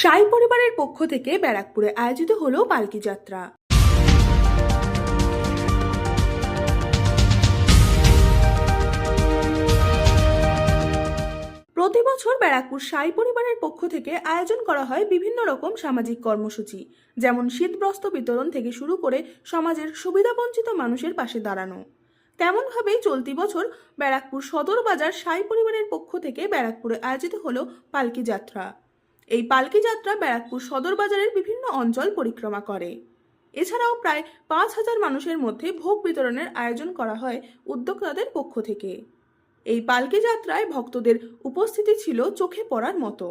সাই পরিবারের পক্ষ থেকে ব্যারাকপুরে আয়োজিত হলো পালকি যাত্রা। প্রতি বছর ব্যারাকপুর সাই পরিবারের পক্ষ থেকে আয়োজন করা হয় বিভিন্ন রকম সামাজিক কর্মসূচি, যেমন শীতবস্ত্র বিতরণ থেকে শুরু করে সমাজের সুবিধাবঞ্চিত মানুষের পাশে দাঁড়ানো। তেমনভাবেই চলতি বছর ব্যারাকপুর সদর বাজার সাই পরিবারের পক্ষ থেকে ব্যারাকপুরে আয়োজিত হলো পালকি যাত্রা। এই পালকি যাত্রা ব্যারাকপুর সদর বাজারের বিভিন্ন অঞ্চল পরিক্রমা করে। এছাড়াও প্রায় 5,000 মানুষের মধ্যে ভোগ বিতরণের আয়োজন করা হয় উদ্যোক্তাদের পক্ষ থেকে। এই পালকি যাত্রায় ভক্তদের উপস্থিতি ছিল চোখে পড়ার মতো।